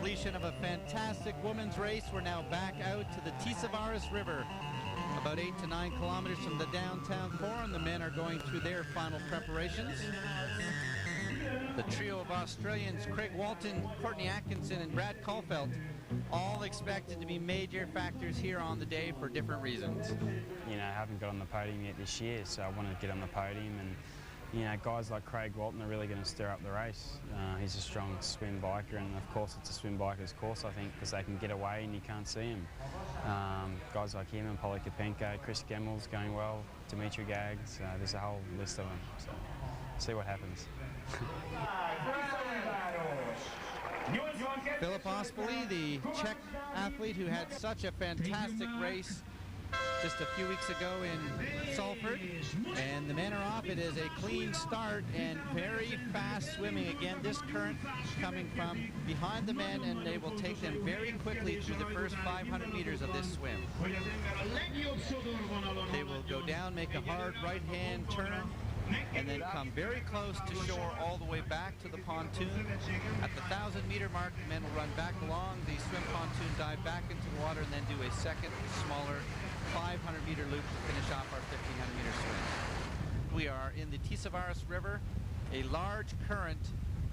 completion of a fantastic women's race. We're now back out to the Tiszaujvaros River, about 8 to 9 kilometers from the downtown core, and the men are going through their final preparations. The trio of Australians, Craig Walton, Courtney Atkinson, and Brad Caulfield, all expected to be major factors here on the day for different reasons. You know, I haven't got on the podium yet this year, so I wanted to get on the podium, and you know, guys like Craig Walton are really going to stir up the race. He's a strong swim biker, and of course it's a swim biker's course, I think, because they can get away and you can't see him. Guys like him and Polly Kopenko, Chris Gemmel's going well, Dimitri Gags, there's a whole list of them, so see what happens. Filip Ospoli, the Czech athlete who had such a fantastic race just a few weeks ago in Salford, and the men are off. It is a clean start and very fast swimming. Again, this current coming from behind the men, and they will take them very quickly through the first 500 meters of this swim. They will go down, make a hard right-hand turn, and then come very close to shore all the way back to the pontoon. At the 1,000-meter mark, the men will run back along the swim pontoon, dive back into the water, and then do a second, smaller 500-meter loop to finish off our 1,500-meter swim. We are in the Tiszaujvaros River, a large current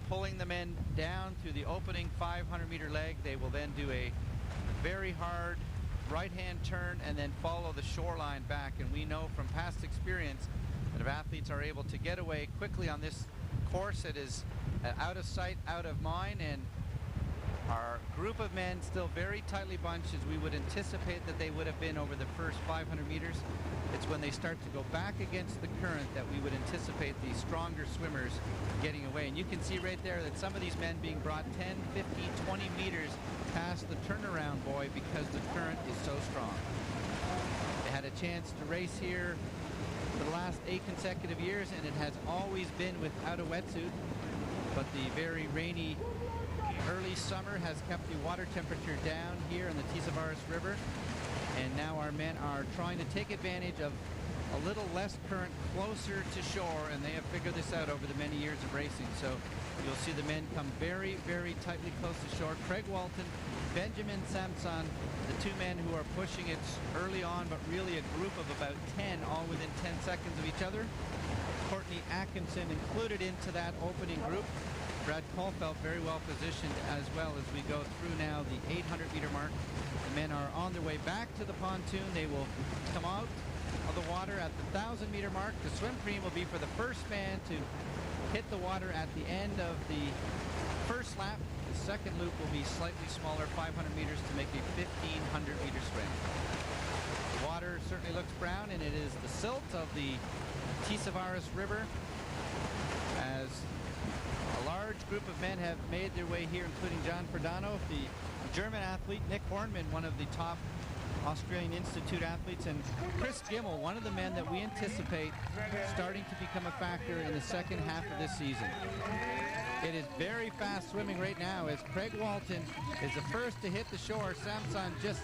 pulling the men down through the opening 500-meter leg. They will then do a very hard right-hand turn and then follow the shoreline back. And we know from past experience that if athletes are able to get away quickly on this course, it is out of sight, out of mind, and our group of men still very tightly bunched as we would anticipate that they would have been over the first 500 meters. It's when they start to go back against the current that we would anticipate the stronger swimmers getting away. And you can see right there that some of these men being brought 10, 15, 20 meters past the turnaround buoy because the current is so strong. They had a chance to race here for the last 8 consecutive years, and it has always been without a wetsuit, but the very rainy early summer has kept the water temperature down here in the Tiszaujvaros River, and now our men are trying to take advantage of a little less current closer to shore, and they have figured this out over the many years of racing. So you'll see the men come very, very tightly close to shore. Craig Walton, Benjamin Samson, the two men who are pushing it early on, but really a group of about 10, all within 10 seconds of each other. Courtney Atkinson included into that opening group. Brad Caulfield very well positioned as well as we go through now the 800-meter mark. The men are on their way back to the pontoon. They will come out of the water at the 1,000-meter mark. The swim cream will be for the first man to hit the water at the end of the first lap. The second loop will be slightly smaller, 500 meters, to make a 1,500-meter swim. The water certainly looks brown, and it is the silt of the Tiszaujvaros River, as a large group of men have made their way here, including John Ferdano, the German athlete, Nick Hornman, one of the top Australian Institute athletes, and Chris Gimmel, one of the men that we anticipate starting to become a factor in the second half of this season. It is very fast swimming right now as Craig Walton is the first to hit the shore. Samson just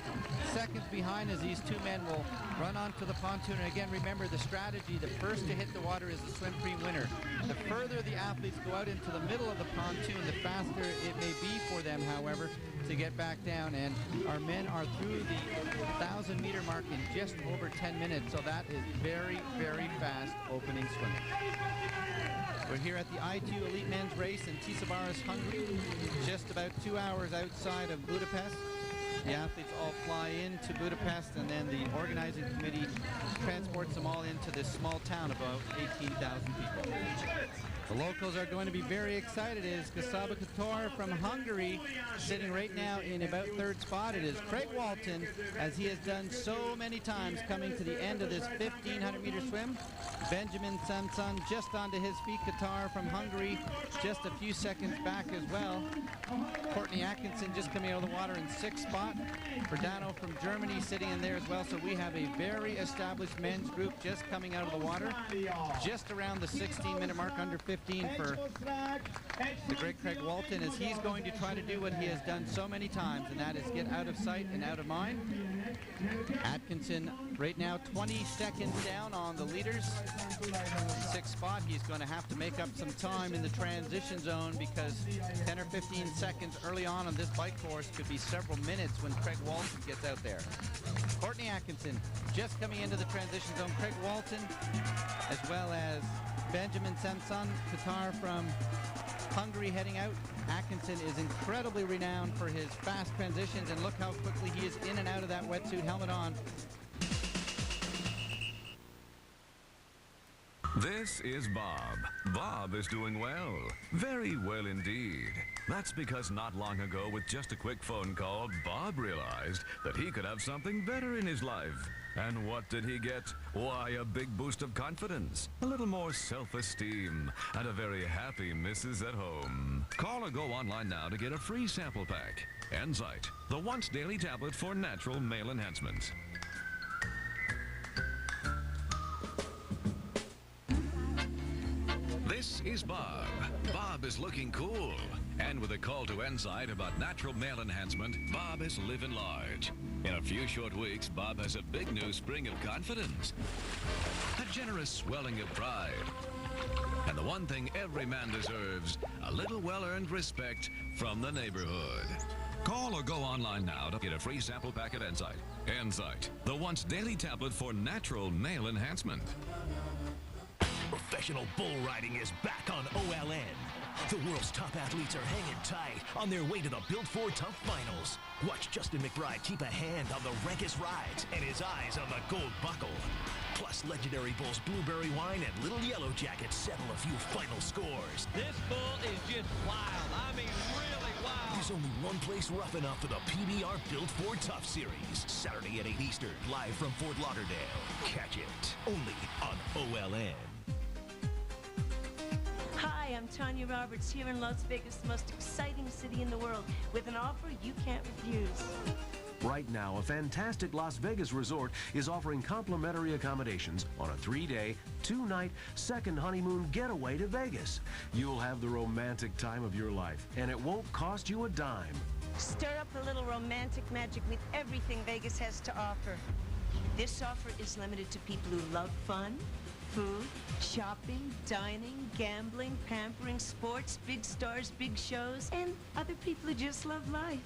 seconds behind as these two men will run onto the pontoon. And again, remember the strategy, the first to hit the water is the swim cream winner. The further the athletes go out into the middle of the pontoon, the faster it may be for them, however, to get back down. And our men are through the 1,000-meter mark in just over 10 minutes. So that is very, very fast opening swimming. We're here at the I2 Elite Men's Race in Tiszaujvaros, Hungary, just about 2 hours outside of Budapest. The athletes all fly into Budapest, and then the organizing committee transports them all into this small town of about 18,000 people. The locals are going to be very excited. It is Csaba Kotor from Hungary sitting right now in about third spot. It is Craig Walton, as he has done so many times, coming to the end of this 1,500-meter swim. Benjamin Samson just onto his feet. Kotor from Hungary just a few seconds back as well. Courtney Atkinson just coming out of the water in 6th spot. spot. Verdano from Germany sitting in there as well. So we have a very established men's group just coming out of the water. Just around the 16-minute mark, under 15 for the great Craig Walton, as he's going to try to do what he has done so many times, and that is get out of sight and out of mind. Atkinson right now 20 seconds down on the leaders. 6th spot. He's going to have to make up some time in the transition zone, because 10 or 15 seconds early on this bike course could be several minutes when Craig Walton gets out there. Courtney Atkinson just coming into the transition zone. Craig Walton, as well as Benjamin Samson, Qatar from Hungary heading out. Atkinson is incredibly renowned for his fast transitions, and look how quickly he is in and out of that wetsuit, helmet on. This is Bob. Bob is doing well. Very well indeed. That's because not long ago, with just a quick phone call, Bob realized that he could have something better in his life. And what did he get? Why, a big boost of confidence, a little more self-esteem, and a very happy missus at home. Call or go online now to get a free sample pack. Enzyte, the once daily tablet for natural male enhancement. This is Bob. Bob is looking cool. And with a call to Enzyte about natural male enhancement, Bob is living large. In a few short weeks, Bob has a big new spring of confidence. A generous swelling of pride. And the one thing every man deserves, a little well-earned respect from the neighborhood. Call or go online now to get a free sample pack at Enzyte. Enzyte, the once daily tablet for natural male enhancement. Professional bull riding is back on OLN. The world's top athletes are hanging tight on their way to the Built for Tough finals. Watch Justin McBride keep a hand on the Renkus rides and his eyes on the gold buckle. Plus, legendary bulls Blueberry Wine and Little Yellow Jacket settle a few final scores. This bull is just wild. I mean, really wild. There's only one place rough enough for the PBR Built for Tough series. Saturday at 8 Eastern, live from Fort Lauderdale. Catch it only on OLN. Hi, I'm Tanya Roberts here in Las Vegas, the most exciting city in the world, with an offer you can't refuse. Right now, a fantastic Las Vegas resort is offering complimentary accommodations on a 3-day, 2-night, second honeymoon getaway to Vegas. You'll have the romantic time of your life, and it won't cost you a dime. Stir up a little romantic magic with everything Vegas has to offer. This offer is limited to people who love fun, food, shopping, dining, gambling, pampering, sports, big stars, big shows, and other people who just love life.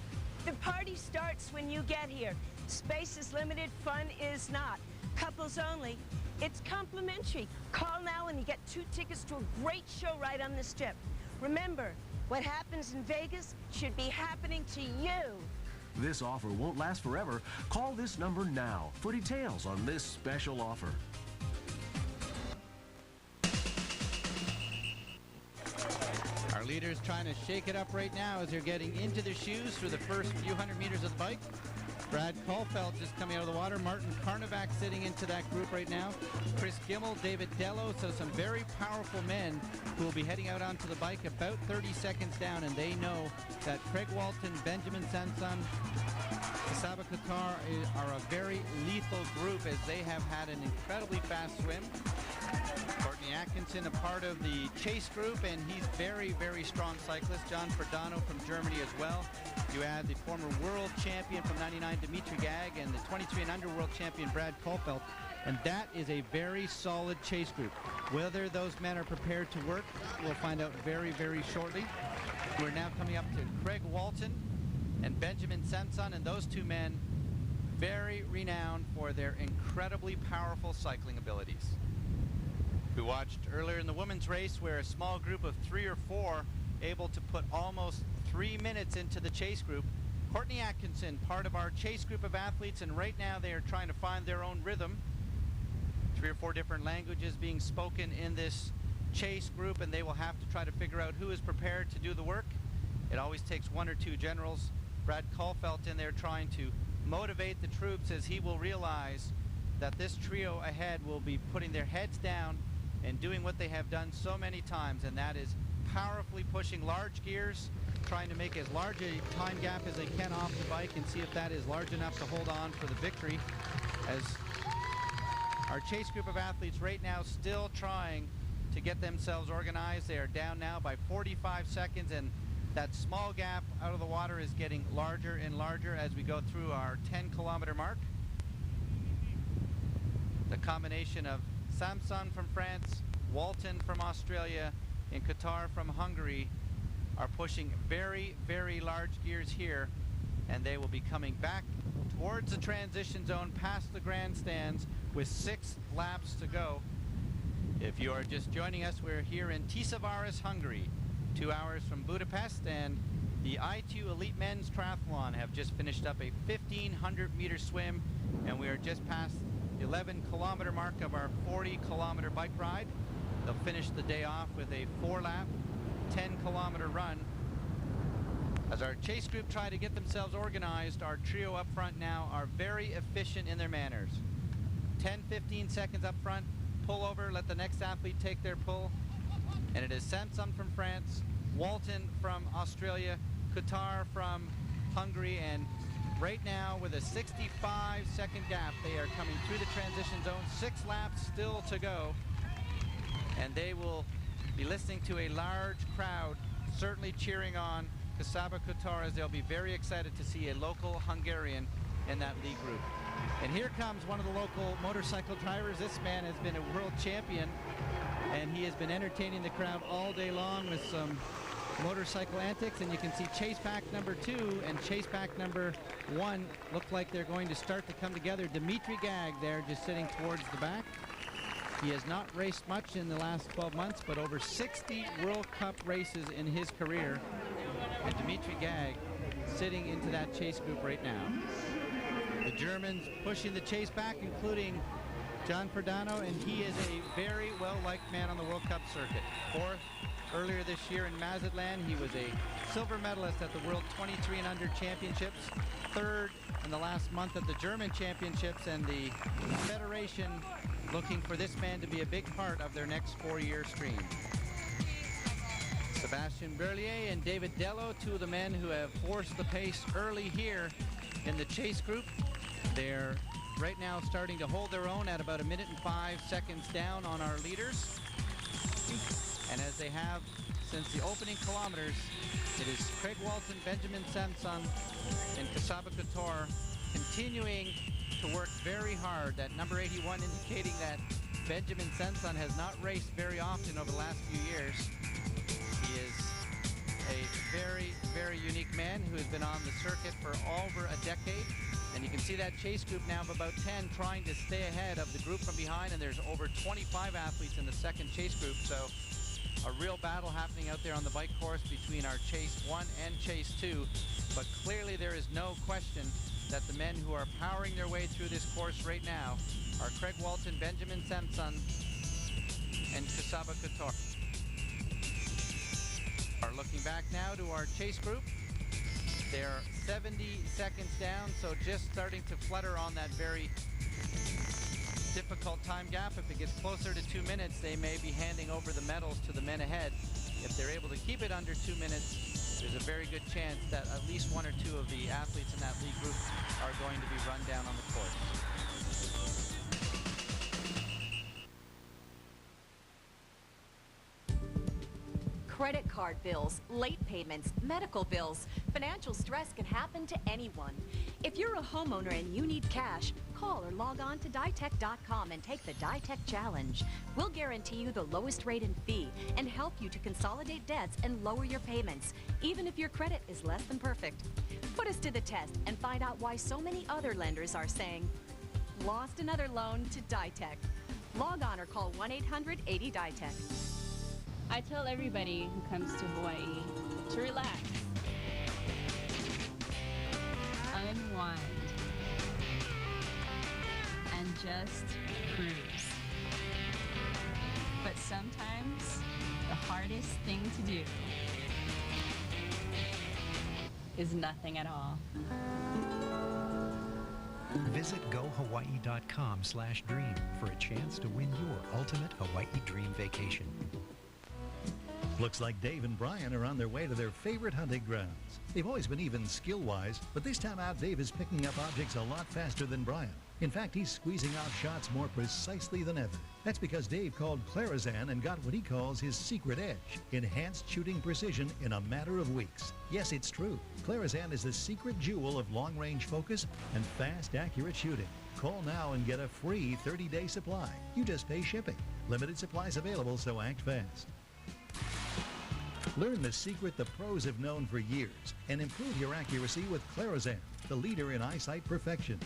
The party starts when you get here. Space is limited, fun is not. Couples only. It's complimentary. Call now and you get 2 tickets to a great show right on the Strip. Remember, what happens in Vegas should be happening to you. This offer won't last forever. Call this number now for details on this special offer. Our leaders trying to shake it up right now as they're getting into their shoes through the first few hundred meters of the bike. Brad Caulfield just coming out of the water. Martin Carnavac sitting into that group right now. Chris Gimmel, David Dello, so some very powerful men who will be heading out onto the bike about 30 seconds down, and they know that Craig Walton, Benjamin Sanson, Saba Qatar are a very lethal group, as they have had an incredibly fast swim. Courtney Atkinson, a part of the chase group, and he's very, very strong cyclist. John Verdano from Germany as well. You add the former world champion from '99, Dimitri Gag, and the 23 and under world champion, Brad Caulfield. And that is a very solid chase group. Whether those men are prepared to work, we'll find out very, very shortly. We're now coming up to Craig Walton and Benjamin Sanson, and those two men, very renowned for their incredibly powerful cycling abilities. We watched earlier in the women's race where a small group of 3 or 4 able to put almost 3 minutes into the chase group. Courtney Atkinson, part of our chase group of athletes, and right now they are trying to find their own rhythm. 3 or 4 different languages being spoken in this chase group, and they will have to try to figure out who is prepared to do the work. It always takes 1 or 2 generals. Brad Caulfield in there trying to motivate the troops, as he will realize that this trio ahead will be putting their heads down and doing what they have done so many times, and that is powerfully pushing large gears trying to make as large a time gap as they can off the bike and see if that is large enough to hold on for the victory, as our chase group of athletes right now still trying to get themselves organized. They are down now by 45 seconds, and that small gap out of the water is getting larger and larger as we go through our 10-kilometer mark. The combination of Samson from France, Walton from Australia, and Qatar from Hungary are pushing very, very large gears here, and they will be coming back towards the transition zone past the grandstands with 6 laps to go. If you are just joining us, we're here in Tiszaujvaros, Hungary, 2 hours from Budapest, and the I2 Elite Men's Triathlon have just finished up a 1,500-meter swim, and we are just past the 11-kilometer mark of our 40-kilometer bike ride. They'll finish the day off with a 4-lap, 10-kilometer run. As our chase group try to get themselves organized, our trio up front now are very efficient in their manners. 10-15 seconds up front, pull over, let the next athlete take their pull. And it is Samson from France, Walton from Australia, Qatar from Hungary, and right now with a 65-second gap, they are coming through the transition zone. 6 laps still to go, and they will be listening to a large crowd certainly cheering on Tiszaujvaros Qatar, as they'll be very excited to see a local Hungarian in that lead group. And here comes one of the local motorcycle drivers. This man has been a world champion, and he has been entertaining the crowd all day long with some motorcycle antics. And you can see chase pack number 2 and chase pack number 1 look like they're going to start to come together. Dimitri Gag there just sitting towards the back. He has not raced much in the last 12 months, but over 60 World Cup races in his career. And Dimitri Gag sitting into that chase group right now. The Germans pushing the chase back, including John Ferdano, and he is a very well-liked man on the World Cup circuit. 4th earlier this year in Mazatlan. He was a silver medalist at the World 23 and Under Championships. 3rd in the last month at the German Championships, and the Federation looking for this man to be a big part of their next 4-year stream. Sebastian Berlier and David Dello, 2 of the men who have forced the pace early here in the chase group. They're right now starting to hold their own at about 1 minute and 5 seconds down on our leaders. And as they have since the opening kilometers, it is Craig Walton, Benjamin Samson, and Tiszaujvaros Qatar continuing to work very hard. That number 81 indicating that Benjamin Samson has not raced very often over the last few years. He is a very, very unique man who has been on the circuit for over a decade. And you can see that chase group now of about 10 trying to stay ahead of the group from behind, and there's over 25 athletes in the second chase group. So a real battle happening out there on the bike course between our chase 1 and chase 2. But clearly there is no question that the men who are powering their way through this course right now are Craig Walton, Benjamin Samson, and Tiszaujvaros Qatar. Are looking back now to our chase group. They're 70 seconds down, so just starting to flutter on that very difficult time gap. If it gets closer to 2 minutes, they may be handing over the medals to the men ahead. If they're able to keep it under 2 minutes, there's a very good chance that at least 1 or 2 of the athletes in that lead group are going to be run down on the course. Credit card bills, late payments, medical bills. Financial stress can happen to anyone. If you're a homeowner and you need cash, call or log on to ditech.com and take the Ditech Challenge. We'll guarantee you the lowest rate and fee and help you to consolidate debts and lower your payments, even if your credit is less than perfect. Put us to the test and find out why so many other lenders are saying, lost another loan to Ditech. Log on or call 1-800-80-DITECH. I tell everybody who comes to Hawaii to relax, unwind, and just cruise. But sometimes the hardest thing to do is nothing at all. Visit gohawaii.com/dream for a chance to win your ultimate Hawaii dream vacation. Looks like Dave and Brian are on their way to their favorite hunting grounds. They've always been even skill-wise, but this time out, Dave is picking up objects a lot faster than Brian. In fact, he's squeezing out shots more precisely than ever. That's because Dave called Clarazan and got what he calls his secret edge, enhanced shooting precision in a matter of weeks. Yes, it's true. Clarazan is the secret jewel of long-range focus and fast, accurate shooting. Call now and get a free 30-day supply. You just pay shipping. Limited supplies available, so act fast. Learn the secret the pros have known for years and improve your accuracy with Clarazan, the leader in eyesight perfection.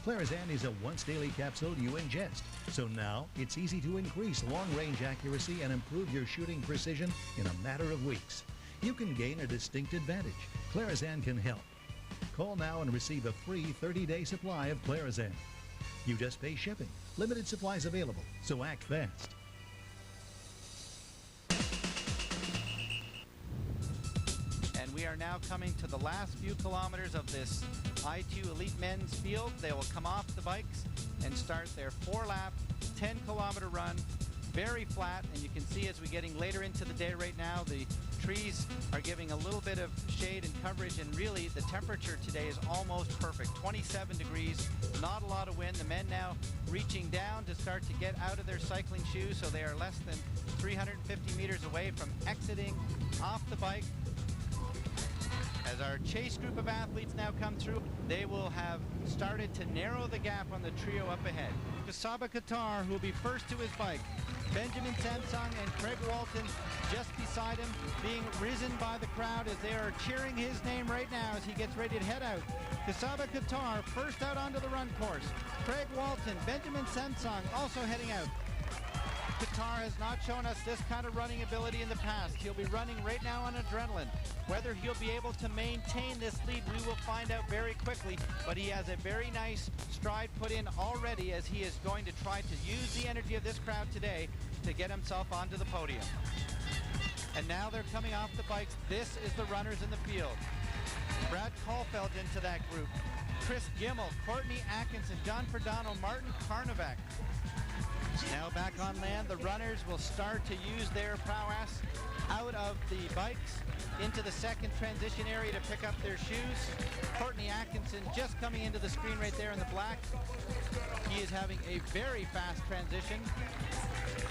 Clarazan is a once-daily capsule you ingest, so now it's easy to increase long-range accuracy and improve your shooting precision in a matter of weeks. You can gain a distinct advantage. Clarazan can help. Call now and receive a free 30-day supply of Clarazan. You just pay shipping. Limited supplies available, so act fast. We are now coming to the last few kilometers of this I2 Elite Men's field. They will come off the bikes and start their 4-lap, 10-kilometer run, very flat. And you can see as we're getting later into the day right now, the trees are giving a little bit of shade and coverage, and really the temperature today is almost perfect. 27 degrees, not a lot of wind. The men now reaching down to start to get out of their cycling shoes, so they are less than 350 meters away from exiting off the bike. As our chase group of athletes now come through, they will have started to narrow the gap on the trio up ahead. Csaba Katar, who will be first to his bike. Benjamin Samsung and Craig Walton just beside him, being risen by the crowd as they are cheering his name right now as he gets ready to head out. Csaba Katar first out onto the run course. Craig Walton, Benjamin Samsung also heading out. Katar has not shown us this kind of running ability in the past. He'll be running right now on adrenaline. Whether he'll be able to maintain this lead, we will find out very quickly, but he has a very nice stride put in already as he is going to try to use the energy of this crowd today to get himself onto the podium. And now they're coming off the bikes. This is the runners in the field. Brad Caulfield into that group. Chris Gimmel, Courtney Atkinson, John Ferdano, Martin Karnovac. Now back on land, the runners will start to use their prowess out of the bikes into the second transition area to pick up their shoes. Courtney Atkinson just coming into the screen right there in the black. He is having a very fast transition.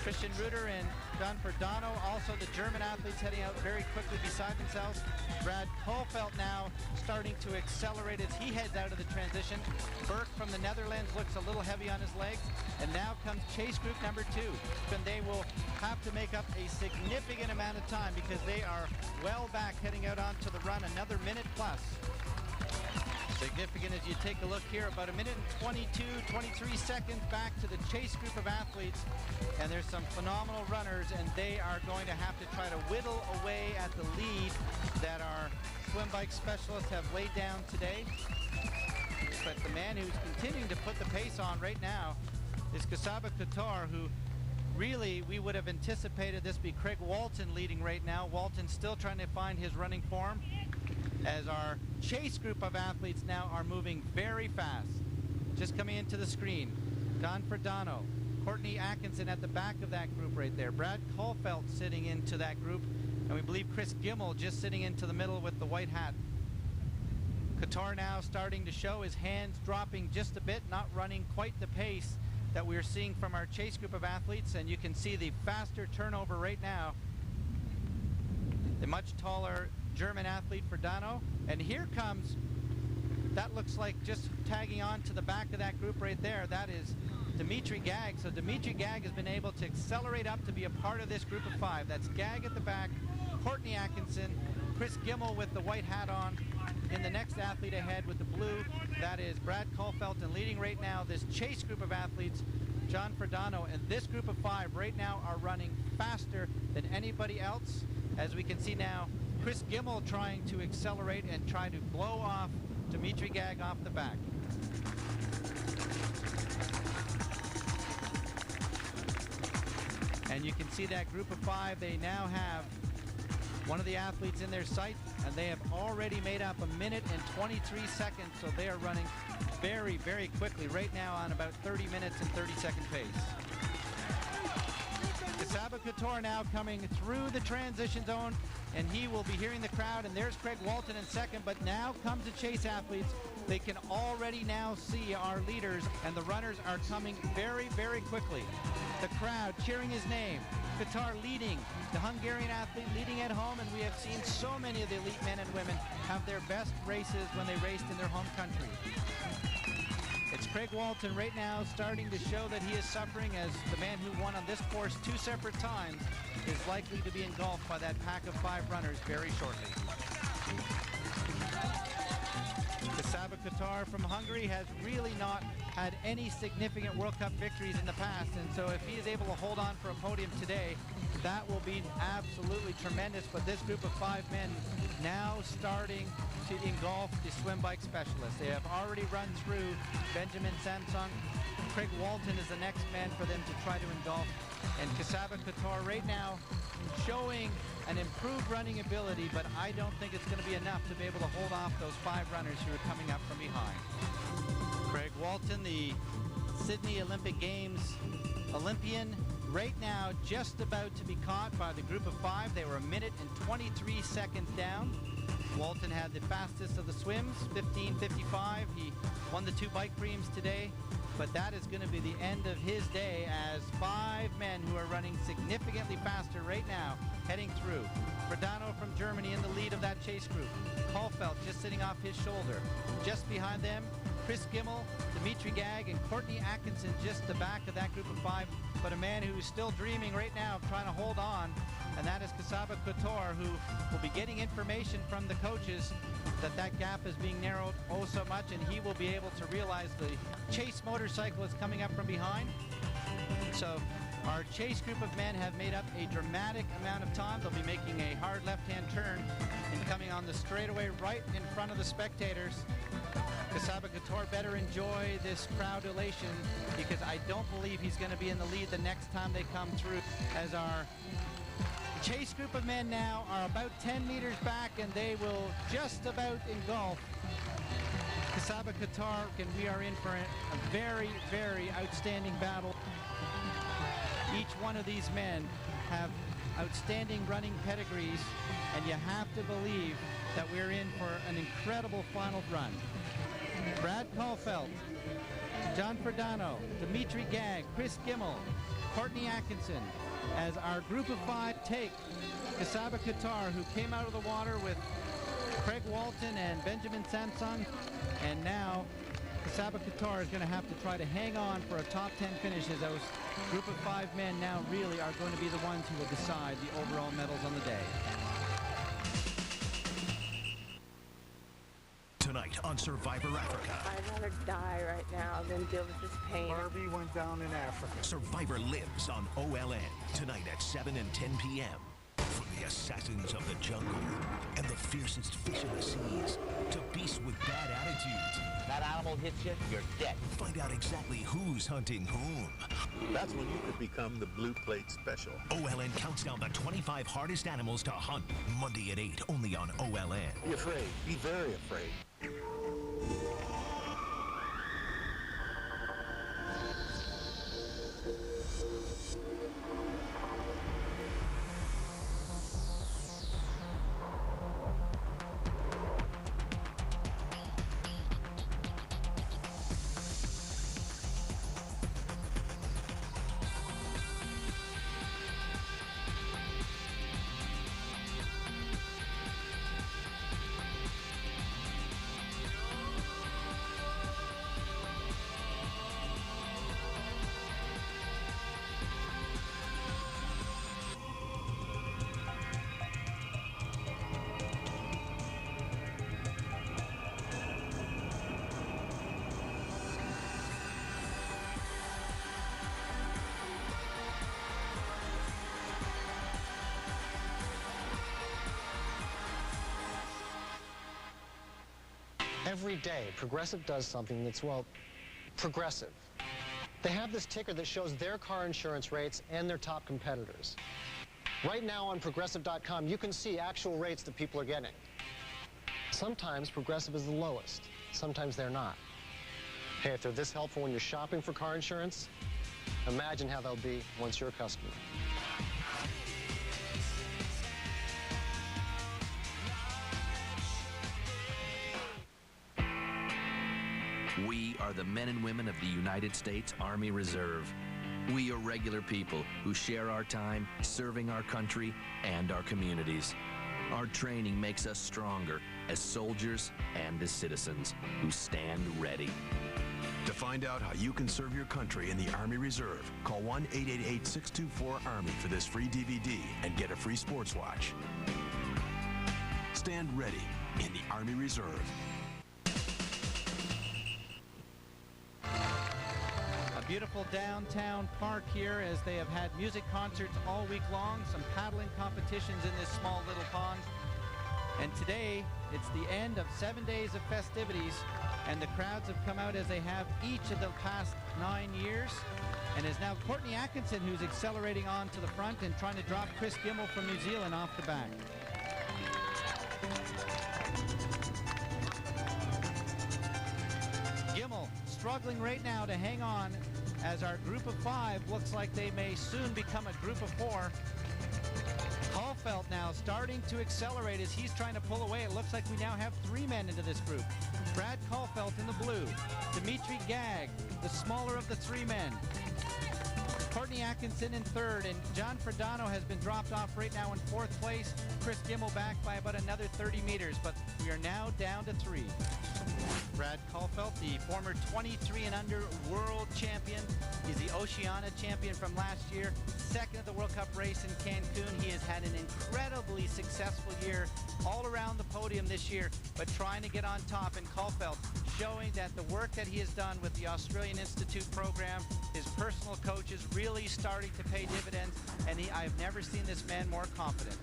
Christian Reuter and John Ferdano, also the German athletes heading out very quickly beside themselves. Brad Caulfield now starting to accelerate as he heads out of the transition. Burke from the Netherlands looks a little heavy on his legs. And now comes chase group number 2. And they will have to make up a significant amount of time because they are well back heading out onto the run, another minute plus. Significant as you take a look here, about a minute and 22, 23 seconds back to the chase group of athletes. And there's some phenomenal runners, and they are going to have to try to whittle away at the lead that our swim bike specialists have laid down today. But the man who's continuing to put the pace on right now is Csaba Katar, who really we would have anticipated this be Craig Walton leading right now. Walton's still trying to find his running form as our chase group of athletes now are moving very fast. Just coming into the screen, Don Ferdano, Courtney Atkinson at the back of that group right there, Brad Caulfield sitting into that group, and we believe Chris Gimmel just sitting into the middle with the white hat. Katar now starting to show his hands dropping just a bit, not running quite the pace that we're seeing from our chase group of athletes, and you can see the faster turnover right now. The much taller German athlete Ferdano, and here comes, that looks like just tagging on to the back of that group right there, that is Dimitri Gag. So Dimitri Gag has been able to accelerate up to be a part of this group of 5. That's Gag at the back, Courtney Atkinson, Chris Gimmel with the white hat on. In the next athlete ahead with the blue, that is Brad Caulfield, and leading right now this chase group of athletes, John Ferdano, and this group of 5 right now are running faster than anybody else. As we can see now, Chris Gimmel trying to accelerate and try to blow off Dimitri Gag off the back. And you can see that group of 5, they now have one of the athletes in their sight, and they have already made up a minute and 23 seconds, so they are running very, very quickly right now on about 30 minutes and 30-second pace. Tiszaujvaros Couture now coming through the transition zone, and he will be hearing the crowd, and there's Craig Walton in second, but now comes the chase athletes. They can already now see our leaders, and the runners are coming very, very quickly. The crowd cheering his name. Couture leading, the Hungarian athlete leading at home, and we have seen so many of the elite men and women have their best races when they raced in their home country. It's Craig Walton right now starting to show that he is suffering, as the man who won on this course 2 separate times is likely to be engulfed by that pack of 5 runners very shortly. Tiszaujvaros Couture from Hungary has really not had any significant World Cup victories in the past, and so if he is able to hold on for a podium today, that will be absolutely tremendous. But this group of 5 men now starting to engulf the swim bike specialists. They have already run through Benjamin Samsung. Craig Walton is the next man for them to try to engulf. And Tiszaujvaros Couture right now showing an improved running ability, but I don't think it's going to be enough to be able to hold off those 5 runners who are coming up from behind. Craig Walton, the Sydney Olympic Games Olympian, right now just about to be caught by the group of 5. They were 1 minute and 23 seconds down. Walton had the fastest of the swims, 15:55. He won the 2 bike creams today, but that is going to be the end of his day, as 5 men who are running significantly faster right now heading through. Verdano from Germany in the lead of that chase group. Kahlfeldt just sitting off his shoulder. Just behind them, Chris Gimmel, Dimitri Gag, and Courtney Atkinson just the back of that group of 5. But a man who's still dreaming right now of trying to hold on, and that is Tiszaujvaros Couture, who will be getting information from the coaches that that gap is being narrowed oh so much, and he will be able to realize the chase motorcycle is coming up from behind. So our chase group of men have made up a dramatic amount of time. They'll be making a hard left-hand turn and coming on the straightaway right in front of the spectators. Tiszaujvaros Couture better enjoy this crowd elation, because I don't believe he's going to be in the lead the next time they come through, as our chase group of men now are about 10 meters back, and they will just about engulf Tiszaujvaros Couture, and we are in for a very, very outstanding battle. Each one of these men have outstanding running pedigrees, and you have to believe that we're in for an incredible final run. Brad Kahlfeldt, John Verdano, Dimitri Gag, Chris Gimmel, Courtney Atkinson, as our group of 5 take Tiszaujvaros Couture, who came out of the water with Craig Walton and Benjamin Samsung, and now Tiszaujvaros Couture is going to have to try to hang on for a top 10 finish, as those group of 5 men now really are going to be the ones who will decide the overall medals on the day. Tonight on Survivor Africa. I'd rather die right now than deal with this pain. Barbie went down in Africa. Survivor lives on OLN tonight at 7 and 10 p.m. From the assassins of the jungle and the fiercest fish in the seas to beasts with bad attitudes. That animal hits you, you're dead. Find out exactly who's hunting whom. That's when you could become the Blue Plate Special. OLN counts down the 25 hardest animals to hunt. Monday at 8, only on OLN. Be afraid. Be very afraid. Every day, Progressive does something that's, well, progressive. They have this ticker that shows their car insurance rates and their top competitors. Right now on Progressive.com, you can see actual rates that people are getting. Sometimes Progressive is the lowest. Sometimes they're not. Hey, if they're this helpful when you're shopping for car insurance, imagine how they'll be once you're a customer. We are the men and women of the United States Army Reserve. We are regular people who share our time serving our country and our communities. Our training makes us stronger as soldiers and as citizens who stand ready. To find out how you can serve your country in the Army Reserve, call 1-888-624-ARMY for this free DVD and get a free sports watch. Stand ready in the Army Reserve. A beautiful downtown park here as they have had music concerts all week long, some paddling competitions in this small little pond. And today, it's the end of 7 days of festivities, and the crowds have come out as they have each of the past 9 years. And it's now Courtney Atkinson who's accelerating on to the front and trying to drop Chris Gimel from New Zealand off the back. Gimel struggling right now to hang on as our group of 5 looks like they may soon become a group of 4. Caulfield now starting to accelerate as he's trying to pull away. It looks like we now have 3 men into this group. Brad Caulfield in the blue. Dimitri Gag, the smaller of the 3 men. Courtney Atkinson in 3rd, and John Frodano has been dropped off right now in 4th place. Chris Gimel back by about another 30 meters, but we are now down to 3. Brad Caulfield, the former 23 and under world champion. He's the Oceania champion from last year, 2nd at the World Cup race in Cancun. He has had an incredibly successful year all around the podium this year, but trying to get on top. And Caulfield showing that the work that he has done with the Australian Institute program, his personal coach, is really starting to pay dividends, and I've never seen this man more confident.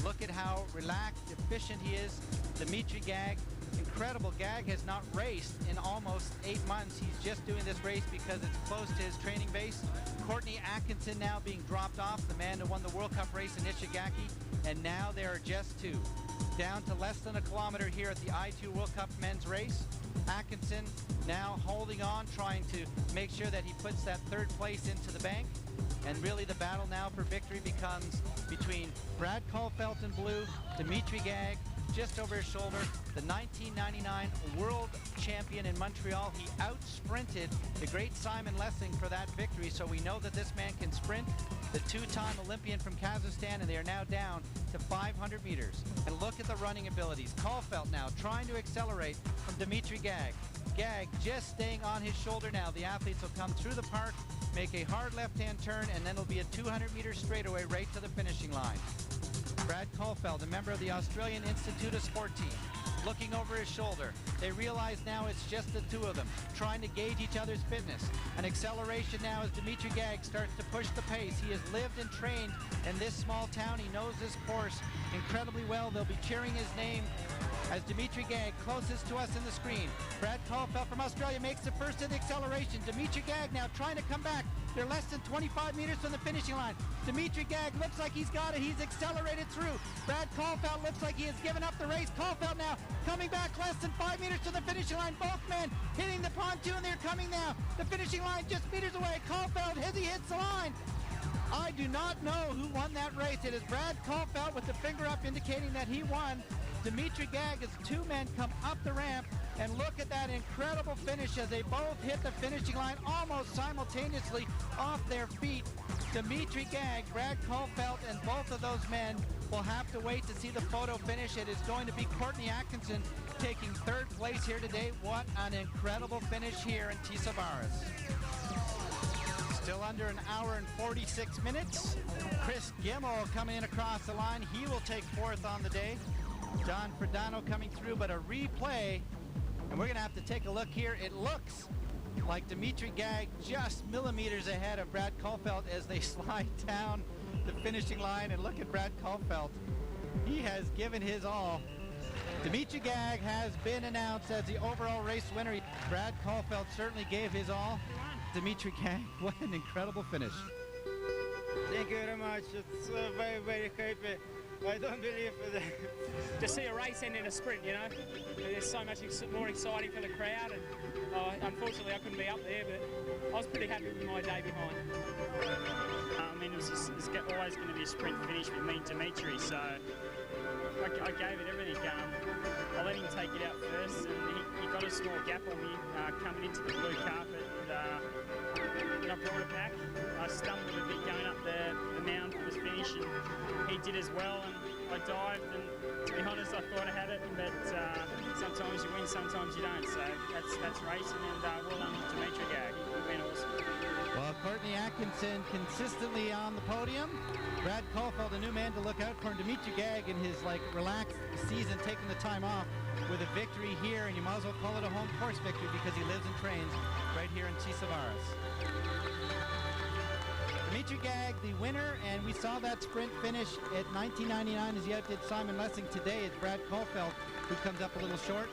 Look at how relaxed, efficient he is. Dimitri Gag, incredible. Gag has not raced in almost 8 months. He's just doing this race because it's close to his training base. Courtney Atkinson now being dropped off, the man who won the World Cup race in Ishigaki, and now there are just 2. Down to less than a kilometer here at the I2 World Cup men's race. Atkinson now holding on, trying to make sure that he puts that 3rd place into the bank. And really the battle now for victory becomes between Brad Caulfield in blue, Dimitri Gag, just over his shoulder, the 1999 world champion in Montreal. He out-sprinted the great Simon Lessing for that victory, so we know that this man can sprint. The 2-time Olympian from Kazakhstan, and they are now down to 500 meters. And look at the running abilities. Caulfield now trying to accelerate from Dimitri Gag. Gag just staying on his shoulder now. The athletes will come through the park, make a hard left-hand turn, and then it'll be a 200-meter straightaway right to the finishing line. Brad Caulfield, a member of the Australian Institute of Sport team, looking over his shoulder. They realize now it's just the 2 of them, trying to gauge each other's fitness. An acceleration now as Dimitri Gag starts to push the pace. He has lived and trained in this small town. He knows this course incredibly well. They'll be cheering his name as Dimitri Gag, closest to us in the screen. Brad Caulfield from Australia makes the first of the acceleration. Dimitri Gag now trying to come back. They're less than 25 meters from the finishing line. Dimitri Gag looks like he's got it. He's accelerated through. Brad Caulfield looks like he has given up the race. Caulfield now coming back less than 5 meters to the finishing line. Both men hitting the pontoon. They're coming now. The finishing line just meters away. Caulfield, he hits the line. I do not know who won that race. It is Brad Caulfield with the finger up indicating that he won. Dimitri Gag as 2 men come up the ramp, and look at that incredible finish as they both hit the finishing line almost simultaneously off their feet. Dimitri Gag, Brad Caulfield, and both of those men will have to wait to see the photo finish. It is going to be Courtney Atkinson taking 3rd place here today. What an incredible finish here in Tiszaujvaros. Still under an hour and 46 minutes. Chris Gimel coming in across the line. He will take 4th on the day. John Frodano coming through, but a replay, and we're going to have to take a look here. It looks like Dimitri Gag just millimeters ahead of Brad Caulfield as they slide down the finishing line. And look at Brad Caulfield. He has given his all. Dimitri Gag has been announced as the overall race winner. Brad Caulfield certainly gave his all. Dimitri Gag, what an incredible finish. Thank you very much. It's very, very happy. I don't believe that. To see a race end in a sprint, you know, there's so much more exciting for the crowd, and unfortunately I couldn't be up there, but I was pretty happy with my day behind. I mean, it's always going to be a sprint finish with me and Dimitri, so I gave it everything. I let him take it out first, and he got a small gap on me coming into the blue carpet, and I brought it back. I stumbled a bit going up the mound for his finish, and he did as well, and I dived, and to be honest, I thought I had it, but sometimes you win, sometimes you don't, so that's racing, and well done to Dimitri Gag. He went awesome. Well, Courtney Atkinson consistently on the podium. Brad Caulfield, a new man to look out for, and Dimitri Gag in his relaxed season, taking the time off with a victory here, and you might as well call it a home course victory because he lives and trains right here in Tiszaujvaros. Dimitri Gag, the winner, and we saw that sprint finish at 1999 as he outdid Simon Lessing. Today it's Brad Caulfield who comes up a little short.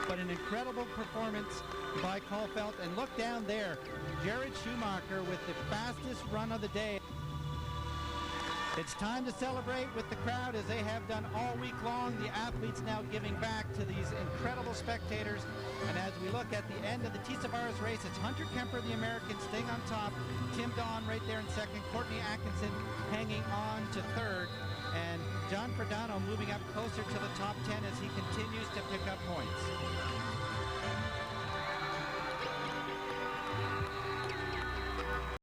But an incredible performance by Caulfield. And look down there, Jared Schumacher with the fastest run of the day. It's time to celebrate with the crowd as they have done all week long. The athletes now giving back to these incredible spectators. And as we look at the end of the Tiszaujvaros race, it's Hunter Kemper, the American, staying on top. Tim Don right there in second. Courtney Atkinson hanging on to third. And John Frodano moving up closer to the top 10 as he continues to pick up points.